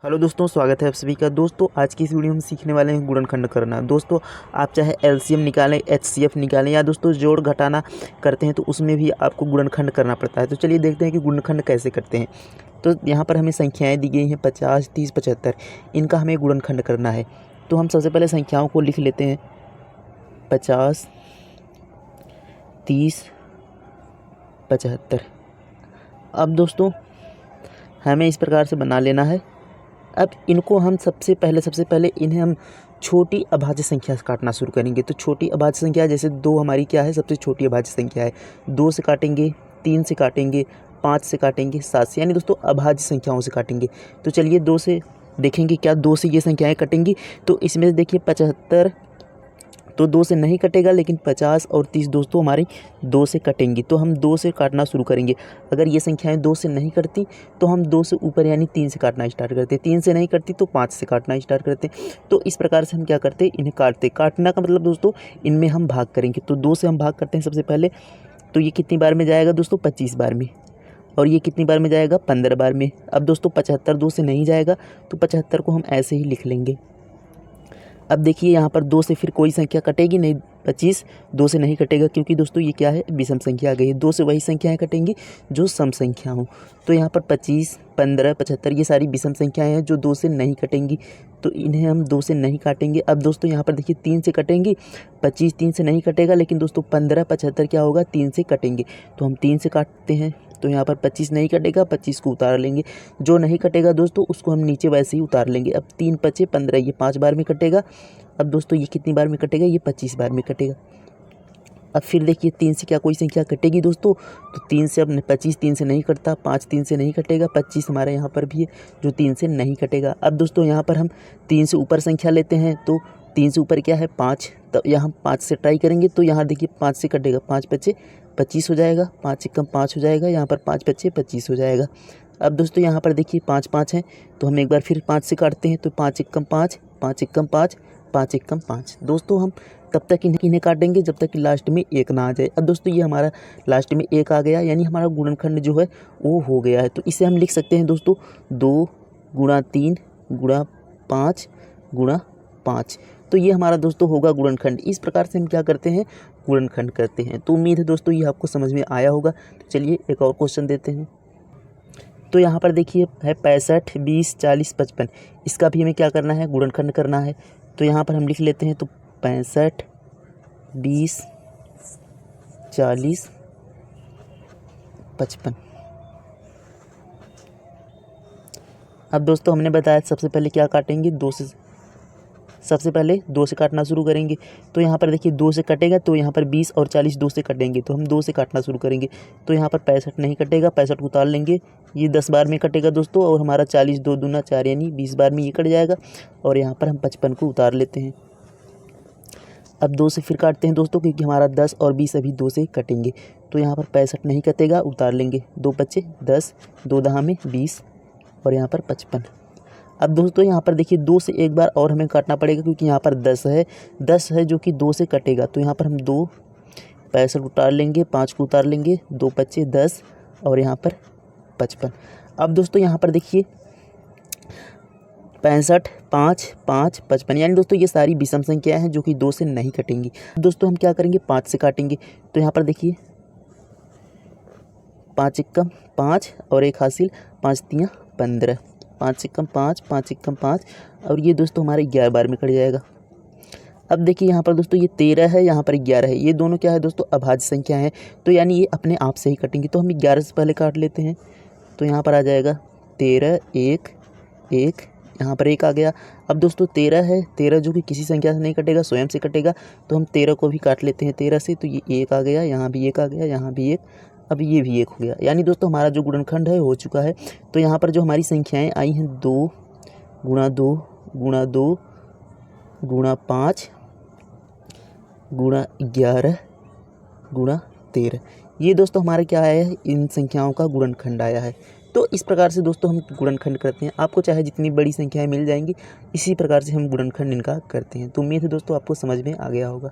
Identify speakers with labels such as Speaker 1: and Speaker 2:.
Speaker 1: Hello दोस्तों, स्वागत है आप सभी का। दोस्तों आज की इस वीडियो में सीखने वाले हैं गुणनखंड करना। दोस्तों आप चाहे एलसीएम निकालें, एचसीएफ निकालें या दोस्तों जोड़ घटाना करते हैं तो उसमें भी आपको गुणनखंड करना पड़ता है। तो चलिए देखते हैं कि गुणनखंड कैसे करते हैं। तो यहाँ पर हमें संख्याएँ दी गई हैं 50, 30, 75। इनका हमें गुणनखंड करना है। तो हम सबसे पहले संख्याओं को लिख लेते हैं 50, 30, 75। अब दोस्तों हमें इस प्रकार से बना लेना है। अब इनको हम सबसे पहले इन्हें हम छोटी अभाज्य संख्या से काटना शुरू करेंगे। तो छोटी अभाज्य संख्या जैसे 2 हमारी क्या है, सबसे छोटी अभाज्य संख्या है। 2 से काटेंगे, 3 से काटेंगे, 5 से काटेंगे, 7 से, यानी दोस्तों अभाज्य संख्याओं से काटेंगे। तो चलिए 2 से देखेंगे क्या 2 से ये संख्याएं कटेंगी। तो इसमें से देखिए 75 तो 2 से नहीं कटेगा, लेकिन 50 और 30 दोस्तों हमारी 2 से कटेंगी। तो हम 2 से काटना शुरू करेंगे। अगर ये संख्याएं 2 से नहीं कटती तो हम 2 से ऊपर यानी 3 से काटना स्टार्ट करते हैं। 3 से नहीं कटती तो 5 से काटना स्टार्ट करते हैं। तो इस प्रकार से हम क्या करते हैं, इन्हें काटते। काटना का मतलब दोस्तों इनमें हम भाग करेंगे। तो 2 से हम भाग करते हैं सबसे पहले। तो ये कितनी बार में जाएगा दोस्तों, 25 बार में। और ये कितनी बार में जाएगा, 15 बार में। अब दोस्तों 75 2 से नहीं जाएगा, तो 75 को हम ऐसे ही लिख लेंगे। अब देखिए यहाँ पर 2 से फिर कोई संख्या कटेगी नहीं। 25 2 से नहीं कटेगा, क्योंकि दोस्तों ये क्या है, विषम संख्या आ गई है। 2 से वही संख्याएं कटेंगी जो सम संख्या हो। तो यहाँ पर 25, 15, 75 ये सारी विषम संख्याएं हैं जो 2 से नहीं कटेंगी। तो इन्हें हम 2 से नहीं काटेंगे। अब दोस्तों यहाँ पर देखिए 3 से कटेंगी। 25 3 से नहीं कटेगा, लेकिन दोस्तों 15, 75 क्या होगा, 3 से कटेंगे। तो हम 3 से काटते हैं। तो यहाँ पर 25 नहीं कटेगा, 25 को उतार लेंगे। जो नहीं कटेगा दोस्तों उसको हम नीचे वैसे ही उतार लेंगे। अब 3 5 15, ये 5 बार में कटेगा। अब दोस्तों ये कितनी बार में कटेगा, ये 25 बार में कटेगा। अब फिर देखिए 3 से क्या कोई संख्या कटेगी दोस्तों, तो 3 से अब 25 3 से नहीं कटता, 5 3 से नहीं कटेगा, 25 हमारे यहाँ पर भी है जो 3 से नहीं कटेगा। अब दोस्तों यहाँ पर हम 3 से ऊपर संख्या लेते हैं। तो 3 से ऊपर क्या है, 5। तो यहाँ 5 से ट्राई करेंगे। तो यहाँ देखिए 5 से कटेगा, 5 5 25 हो जाएगा, 5 1 5 हो जाएगा, यहाँ पर 5 5 25 हो जाएगा। अब दोस्तों यहाँ पर देखिए 5 5 है, तो हम एक बार फिर 5 से काटते हैं। तो 5 1 5, 5 1 5, 5 1 5। दोस्तों हम तब तक इन्हें काटेंगे जब तक कि लास्ट में 1 ना आ जाए। अब दोस्तों ये हमारा लास्ट में 1 आ गया, यानी हमारा गुणनखंड जो है वो हो गया है। तो इसे हम लिख सकते हैं दोस्तों 2 गुणा 3 गुणा 5 गुणा 5। तो ये हमारा दोस्तों होगा गुणनखंड। इस प्रकार से हम क्या करते हैं, गुणनखंड करते हैं। तो उम्मीद है दोस्तों ये आपको समझ में आया होगा। तो चलिए एक और क्वेश्चन देते हैं। तो यहाँ पर देखिए है 65 20 40 55। इसका भी हमें क्या करना है, गुणनखंड करना है। तो यहाँ पर हम लिख लेते हैं। तो 65 20 40 55। अब दोस्तों हमने बताया सबसे पहले क्या काटेंगे, 2 से। सबसे पहले 2 से काटना शुरू करेंगे। तो यहाँ पर देखिए 2 से कटेगा, तो यहाँ पर 20 और 40 2 से कटेंगे। तो हम 2 से काटना शुरू करेंगे। तो यहाँ पर 65 नहीं कटेगा, 65 को उतार लेंगे। ये 10 बार में कटेगा दोस्तों, और हमारा 40 2 दूना 4 यानी 20 बार में ये कट जाएगा। और यहाँ पर हम 55 को उतार लेते हैं। अब 2 से फिर काटते हैं दोस्तों, क्योंकि हमारा 10 और 20 अभी 2 से कटेंगे। तो यहाँ पर 65 नहीं कटेगा, उतार लेंगे। 2 5 10, 2 दहा में 20, और यहाँ पर 55। अब दोस्तों यहाँ पर देखिए 2 से एक बार और हमें काटना पड़ेगा, क्योंकि यहाँ पर 10 है जो कि 2 से कटेगा। तो यहाँ पर हम 2 65 उतार लेंगे, 5 को उतार लेंगे। 2 5 10, और यहाँ पर 55। अब दोस्तों यहाँ पर देखिए 65 5 5 55, यानी दोस्तों ये सारी विषम संख्याएं हैं जो कि 2 से नहीं कटेंगी। दोस्तों हम क्या करेंगे, 5 से काटेंगे। तो यहाँ पर देखिए 5 1 5 और 1 हासिल, 5 3 15, 5 1 5 5 1 5, और ये दोस्तों हमारे 11 बार में कट जाएगा। अब देखिए यहाँ पर दोस्तों ये 13 है, यहाँ पर 11 है। ये दोनों क्या है दोस्तों, अभाज्य संख्या है। तो यानी ये अपने आप से ही कटेंगे। तो हम 11 से पहले काट लेते हैं। तो यहाँ पर आ जाएगा 13 1 1, यहाँ पर 1 आ गया। अब दोस्तों 13 है, 13 जो कि किसी संख्या से नहीं कटेगा, स्वयं से कटेगा। तो हम 13 को भी काट लेते हैं 13 से। तो ये 1 आ गया, यहाँ भी 1 आ गया, यहाँ भी 1, अब ये भी 1 हो गया। यानी दोस्तों हमारा जो गुणनखंड है हो चुका है। तो यहाँ पर जो हमारी संख्याएं आई हैं 2 गुणा 2 गुणा 2 गुणा 5 गुणा 11 गुणा 13, ये दोस्तों हमारा क्या आया है, इन संख्याओं का गुणनखंड आया है। तो इस प्रकार से दोस्तों हम गुणनखंड करते हैं। आपको चाहे जितनी बड़ी संख्याएं मिल जाएंगी, इसी प्रकार से हम गुणनखंड इनका करते हैं। तो उम्मीद है दोस्तों आपको समझ में आ गया होगा।